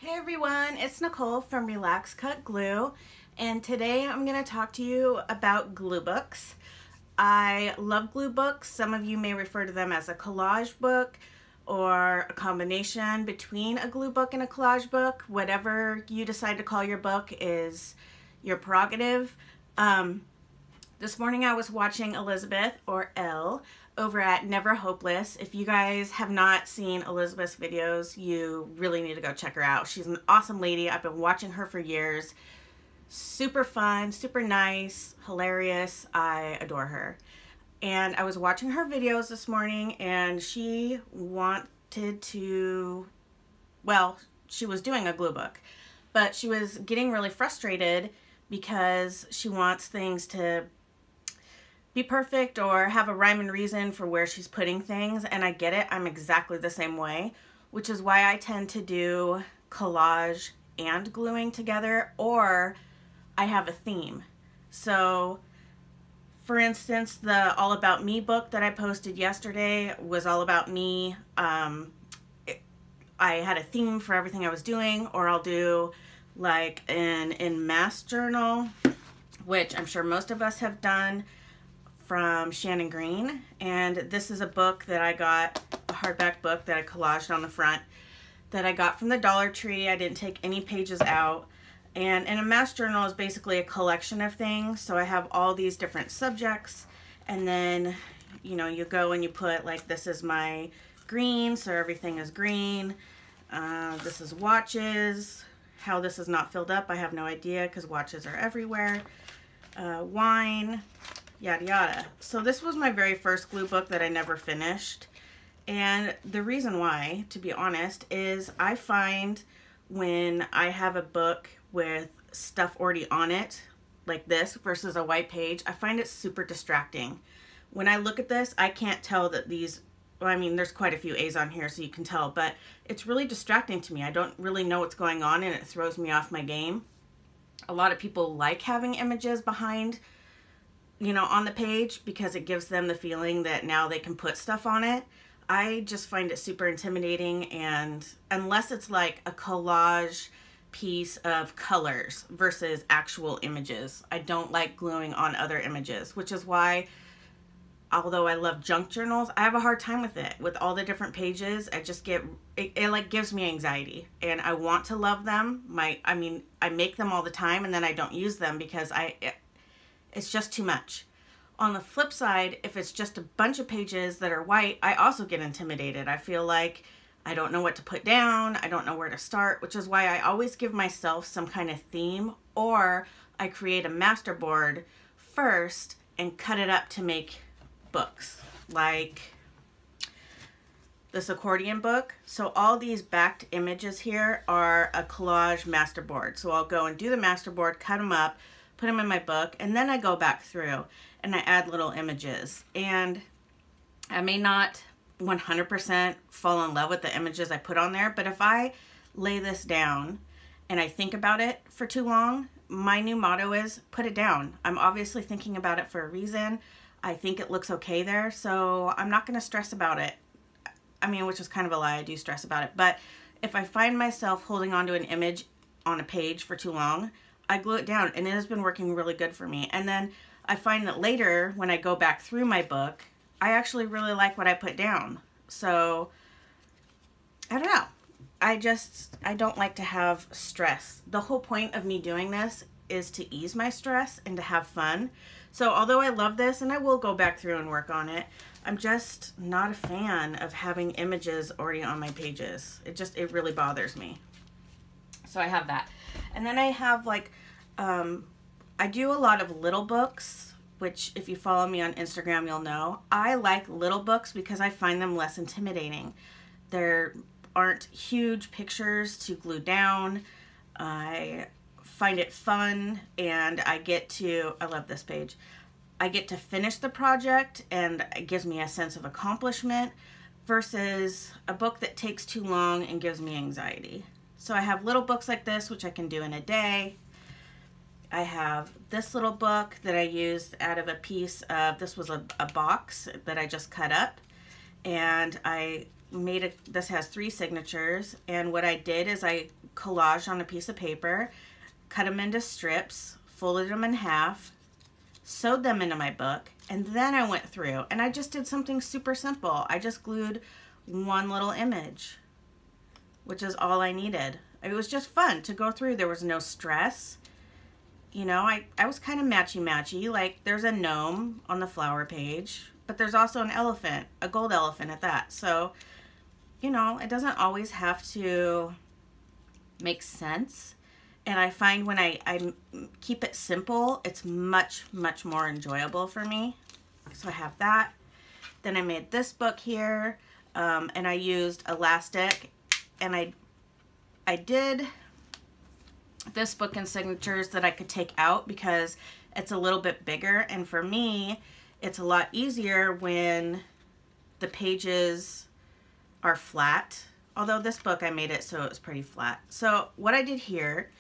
Hey everyone, it's Nicole from Relax.Cut.Glue, and today I'm going to talk to you about glue books. I love glue books. Some of you may refer to them as a collage book or a combination between a glue book and a collage book. Whatever you decide to call your book is your prerogative. This morning I was watching Elizabeth, or Elle, over at Never Hopeless. If you guys have not seen Elizabeth's videos, you really need to go check her out. She's an awesome lady. I've been watching her for years. Super fun, super nice, hilarious. I adore her. And I was watching her videos this morning, and she wanted to, well, she was doing a glue book, but she was getting really frustrated because she wants things to be perfect or have a rhyme and reason for where she's putting things, and I get it. I'm exactly the same way, which is why I tend to do collage and gluing together, or I have a theme. So for instance, the All About Me book that I posted yesterday was all about me. I had a theme for everything I was doing, or I'll do like in Masse journal, which I'm sure most of us have done, from Shannon. And this is a book that I got, a hardback book that I collaged on the front, that I got from the Dollar Tree. I didn't take any pages out. And in a Masse journal is basically a collection of things. So I have all these different subjects, and then, you know, you go and you put, like, this is my green, so everything is green. This is watches. How this is not filled up, I have no idea, because watches are everywhere. Wine, yada yada. So this was my very first glue book that I never finished. And the reason why, to be honest, is I find when I have a book with stuff already on it, like this, versus a white page, I find it super distracting. When I look at this, I can't tell that these, well, I mean, there's quite a few A's on here, so you can tell, but it's really distracting to me. I don't really know what's going on, and it throws me off my game. A lot of people like having images behind, you know, on the page, because it gives them the feeling that now they can put stuff on it. I just find it super intimidating, and unless it's like a collage piece of colors versus actual images, I don't like gluing on other images, which is why, although I love junk journals, I have a hard time with it. With all the different pages, I just get, it like gives me anxiety, and I want to love them. I mean, I make them all the time, and then I don't use them because it's just too much. On the flip side, if it's just a bunch of pages that are white, I also get intimidated. I feel like I don't know what to put down. I don't know where to start, which is why I always give myself some kind of theme, or I create a master board first and cut it up to make books, like this accordion book. So all these backed images here are a collage master board. So I'll go and do the master board, cut them up, put them in my book, and then I go back through and I add little images. And I may not 100% fall in love with the images I put on there, but if I lay this down and I think about it for too long, my new motto is put it down. I'm obviously thinking about it for a reason. I think it looks okay there, so I'm not going to stress about it. I mean, which is kind of a lie, I do stress about it, but if I find myself holding on to an image on a page for too long, I glue it down, and it has been working really good for me. And then I find that later, when I go back through my book, I actually really like what I put down. So, I don't know. I don't like to have stress. The whole point of me doing this is to ease my stress and to have fun. So, although I love this, and I will go back through and work on it, I'm just not a fan of having images already on my pages. It really bothers me. So I have that. And then I have, like, I do a lot of little books, which if you follow me on Instagram, you'll know. I like little books because I find them less intimidating. There aren't huge pictures to glue down. I find it fun, and I love this page. I get to finish the project, and it gives me a sense of accomplishment, versus a book that takes too long and gives me anxiety. So I have little books like this, which I can do in a day. I have this little book that I used out of a piece of, this was a box that I just cut up, and I this has 3 signatures, and what I did is I collaged on a piece of paper, cut them into strips, folded them in half, sewed them into my book, and then I went through and I just did something super simple. I just glued one little image, which is all I needed. It was just fun to go through. There was no stress. You know, I was kind of matchy-matchy. Like, there's a gnome on the flower page, but there's also an elephant, a gold elephant at that. So, you know, it doesn't always have to make sense. And I find when I keep it simple, it's much, much more enjoyable for me. So I have that. Then I made this book here, and I used elastic, and I did this book in signatures that I could take out because it's a little bit bigger, and for me it's a lot easier when the pages are flat, although this book I made it so it was pretty flat. So what I did here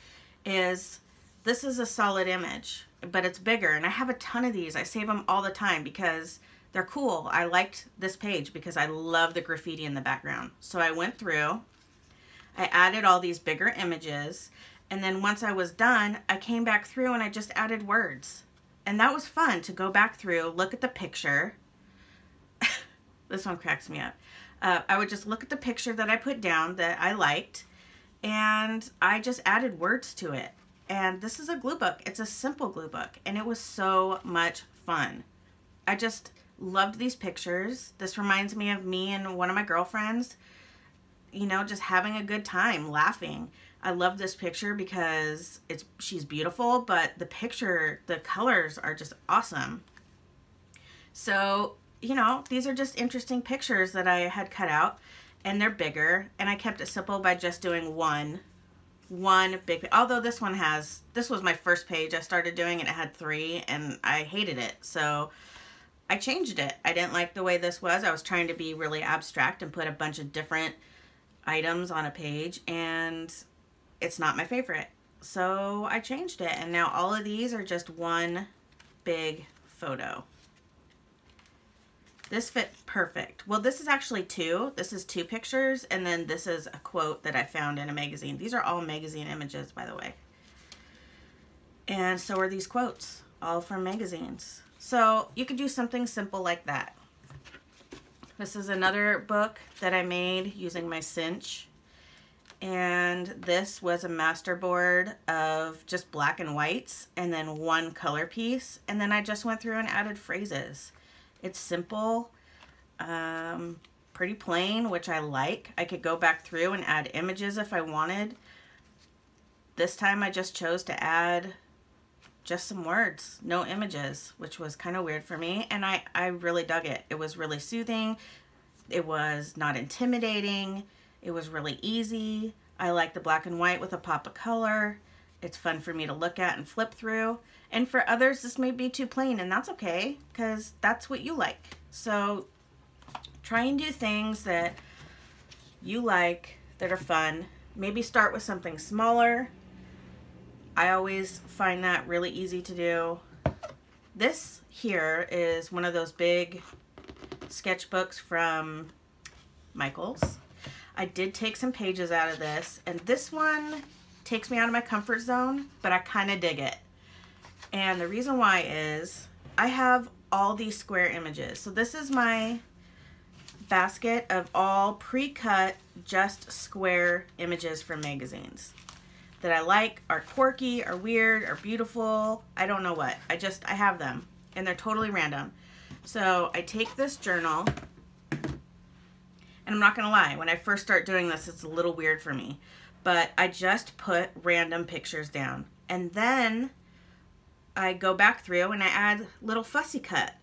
is, this is a solid image, but it's bigger, and I have a ton of these. I save them all the time because they're cool. I liked this page because I love the graffiti in the background. So I went through, I added all these bigger images, and then once I was done, I came back through and I just added words. And that was fun to go back through, look at the picture. This one cracks me up. I would just look at the picture that I put down that I liked, and I just added words to it. And this is a glue book. It's a simple glue book, and it was so much fun. I just loved these pictures. This reminds me of me and one of my girlfriends, you know, just having a good time, laughing. I love this picture because she's beautiful, but the picture, the colors are just awesome. So, you know, these are just interesting pictures that I had cut out, and they're bigger, and I kept it simple by just doing one big, although this was my first page I started doing, and it had 3, and I hated it. So I changed it. I didn't like the way this was. I was trying to be really abstract and put a bunch of different items on a page, and it's not my favorite. So I changed it, and now all of these are just one big photo. This fit perfect. Well, this is actually 2. This is 2 pictures, and then this is a quote that I found in a magazine. These are all magazine images, by the way. And so are these quotes, all from magazines. So you could do something simple like that. This is another book that I made using my cinch. And this was a masterboard of just black and whites, and then one color piece. And then I just went through and added phrases. It's simple, pretty plain, which I like. I could go back through and add images if I wanted. This time I just chose to add just some words, no images, which was kind of weird for me. And I really dug it. It was really soothing. It was not intimidating. It was really easy. I like the black and white with a pop of color. It's fun for me to look at and flip through. And for others, this may be too plain, and that's okay, because that's what you like. So try and do things that you like, that are fun. Maybe start with something smaller. I always find that really easy to do. This here is one of those big sketchbooks from Michaels. I did take some pages out of this, and this one takes me out of my comfort zone, but I kind of dig it. And the reason why is I have all these square images. So this is my basket of all pre-cut, just square images from magazines that I like, are quirky, are weird, are beautiful. I don't know what. I have them, and they're totally random. So I take this journal, and I'm not gonna lie, when I first start doing this, it's a little weird for me, but I just put random pictures down, and then I go back through and I add little fussy cut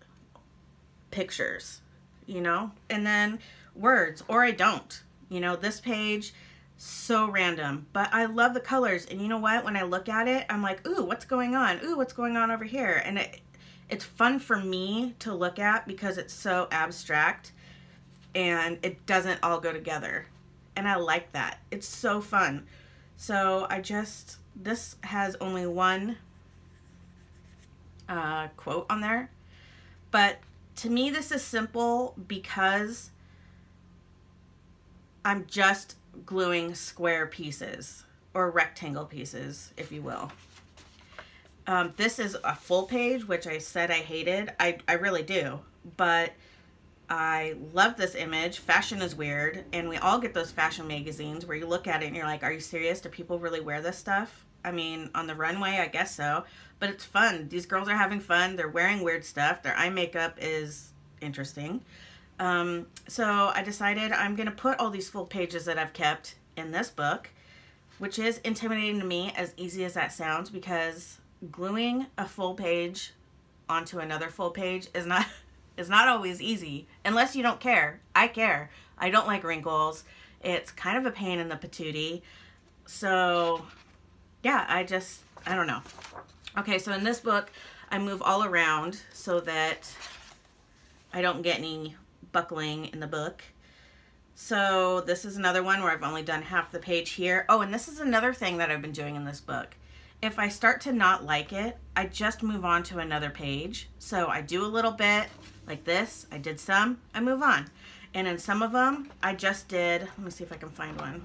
pictures, you know, and then words, or I don't. You know, this page, so random, but I love the colors, and you know what, when I look at it, I'm like, ooh, what's going on? Ooh, what's going on over here? And it's fun for me to look at because it's so abstract and it doesn't all go together, and I like that. It's so fun. So this has only one quote on there, but to me this is simple because I'm just gluing square pieces or rectangle pieces, if you will. This is a full page, which I said I hated. I really do, but I love this image. Fashion is weird, and we all get those fashion magazines where you look at it and you're like, are you serious? Do people really wear this stuff? I mean, on the runway, I guess so, but it's fun. These girls are having fun. They're wearing weird stuff. Their eye makeup is interesting. So I decided I'm going to put all these full pages that I've kept in this book, which is intimidating to me, as easy as that sounds, because gluing a full page onto another full page is not always easy, unless you don't care. I care. I don't like wrinkles. It's kind of a pain in the patootie. So yeah, I don't know. Okay, so in this book, I move all around so that I don't get any buckling in the book. So this is another one where I've only done half the page here. Oh, and this is another thing that I've been doing in this book. If I start to not like it, I just move on to another page. So I do a little bit like this. I did some, I move on. And in some of them, I just did, let me see if I can find one.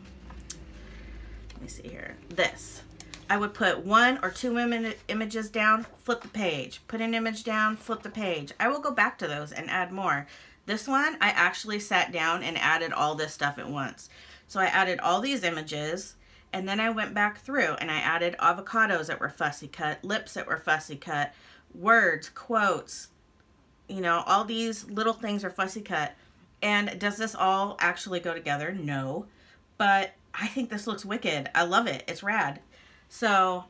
Let me see here. This. I would put 1 or 2 images down, flip the page. Put an image down, flip the page. I will go back to those and add more. This one, I actually sat down and added all this stuff at once. So I added all these images, and then I went back through and I added avocados that were fussy cut, lips that were fussy cut, words, quotes, you know, all these little things are fussy cut. And does this all actually go together? No. But I think this looks wicked. I love it. It's rad. So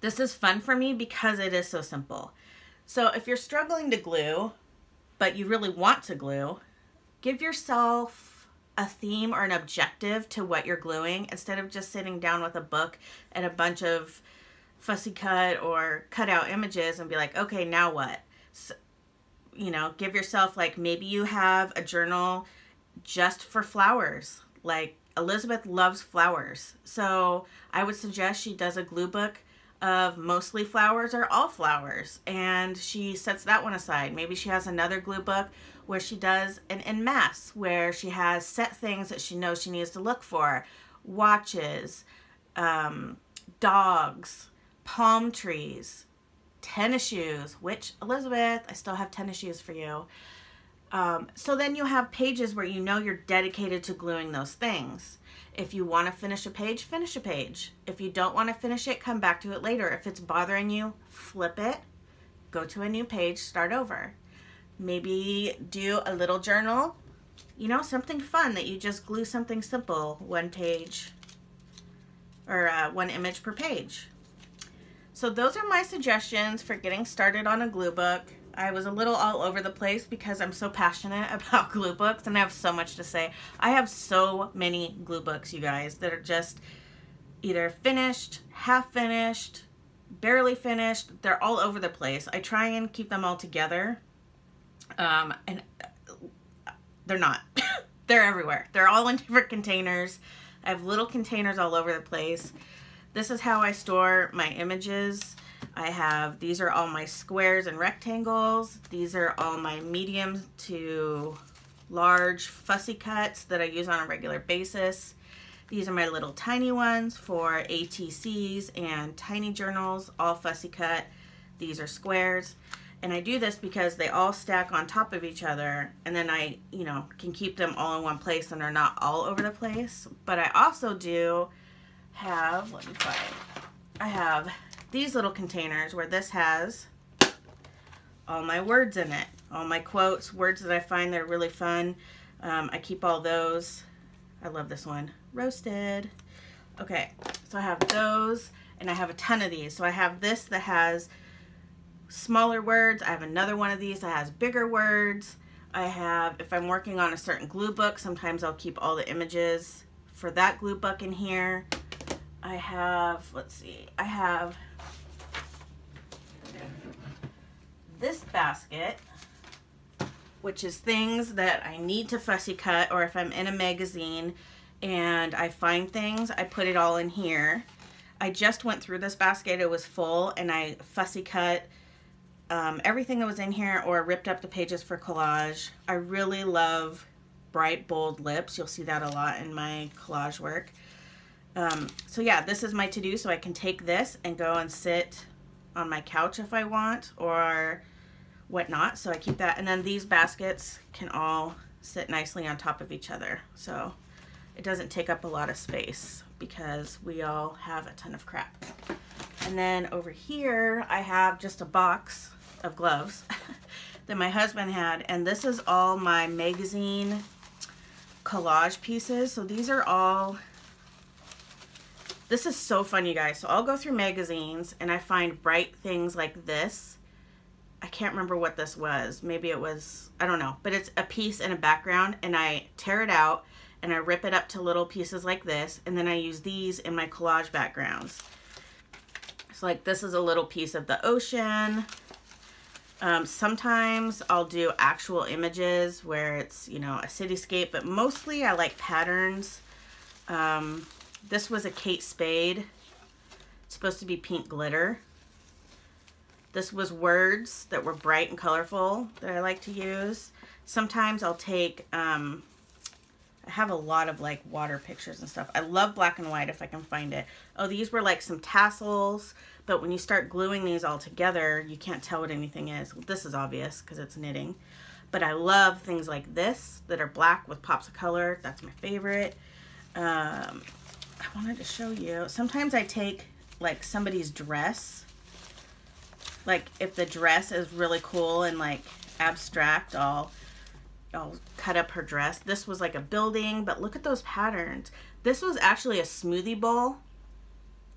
this is fun for me because it is so simple. So if you're struggling to glue, but you really want to glue, give yourself a theme or an objective to what you're gluing instead of just sitting down with a book and a bunch of fussy cut or cut out images and be like, okay, now what? So, you know, give yourself, like, maybe you have a journal just for flowers. Like Elizabeth loves flowers. So I would suggest she does a glue book of mostly flowers or all flowers, and she sets that one aside. Maybe she has another glue book where she does an en masse, where she has set things that she knows she needs to look for. Watches, dogs, palm trees, tennis shoes, which, Elizabeth, I still have tennis shoes for you. So then you have pages where you know you're dedicated to gluing those things. If you want to finish a page, finish a page. If you don't want to finish it, come back to it later. If it's bothering you, flip it, go to a new page, start over. Maybe do a little journal, you know, something fun that you just glue something simple, 1 page or 1 image per page. So those are my suggestions for getting started on a glue book. I was a little all over the place because I'm so passionate about glue books and I have so much to say. I have so many glue books, you guys, that are just either finished, half finished, barely finished. They're all over the place. I try and keep them all together, and they're not. They're everywhere. They're all in different containers. I have little containers all over the place. This is how I store my images. These are all my squares and rectangles. These are all my medium to large fussy cuts that I use on a regular basis. These are my little tiny ones for ATCs and tiny journals, all fussy cut. These are squares. And I do this because they all stack on top of each other, and then I, you know, can keep them all in one place and they're not all over the place. But I also do have, let me find, I have these little containers where this has all my words in it, all my quotes, words that I find that are really fun. I keep all those. I love this one, roasted. Okay, so I have those, and I have a ton of these. So I have this that has smaller words. I have another one of these that has bigger words. I have, if I'm working on a certain glue book, sometimes I'll keep all the images for that glue book in here. I have, let's see, I have this basket, which is things that I need to fussy cut, or if I'm in a magazine and I find things, I put it all in here. I just went through this basket, it was full, and I fussy cut everything that was in here or ripped up the pages for collage. I really love bright, bold lips. You'll see that a lot in my collage work. So yeah, this is my to-do, so I can take this and go and sit on my couch if I want, or whatnot. So I keep that, and then these baskets can all sit nicely on top of each other, so it doesn't take up a lot of space because we all have a ton of crap. And then over here I have just a box of gloves that my husband had, and this is all my magazine collage pieces. So these are all, this is so fun, you guys. So I'll go through magazines and I find bright things like this. I can't remember what this was. Maybe it was, I don't know, but it's a piece in a background, and I tear it out and I rip it up to little pieces like this, and then I use these in my collage backgrounds. So like this is a little piece of the ocean. Sometimes I'll do actual images where it's, you know, a cityscape, but mostly I like patterns. This was a Kate Spade. It's supposed to be pink glitter. This was words that were bright and colorful that I like to use. Sometimes I'll take, I have a lot of like water pictures and stuff. I love black and white if I can find it. Oh, these were like some tassels, but when you start gluing these all together, you can't tell what anything is. Well, this is obvious because it's knitting. But I love things like this that are black with pops of color. That's my favorite. I wanted to show you. Sometimes I take like somebody's dress. Like if the dress is really cool and like abstract, I'll cut up her dress. This was like a building, but look at those patterns. This was actually a smoothie bowl,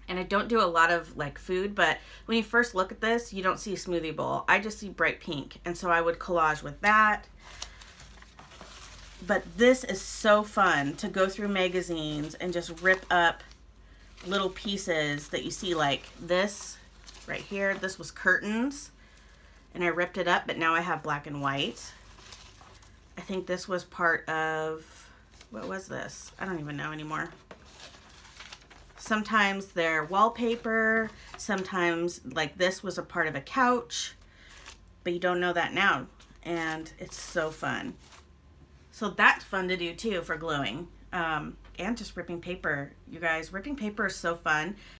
and I don't do a lot of like food, but when you first look at this, you don't see a smoothie bowl. I just see bright pink, and so I would collage with that. But this is so fun to go through magazines and just rip up little pieces that you see, like this right here. This was curtains, and I ripped it up, but now I have black and white. I think this was part of, what was this? I don't even know anymore. Sometimes they're wallpaper, sometimes like this was a part of a couch, but you don't know that now, and it's so fun. So that's fun to do too for gluing, and just ripping paper. You guys, ripping paper is so fun.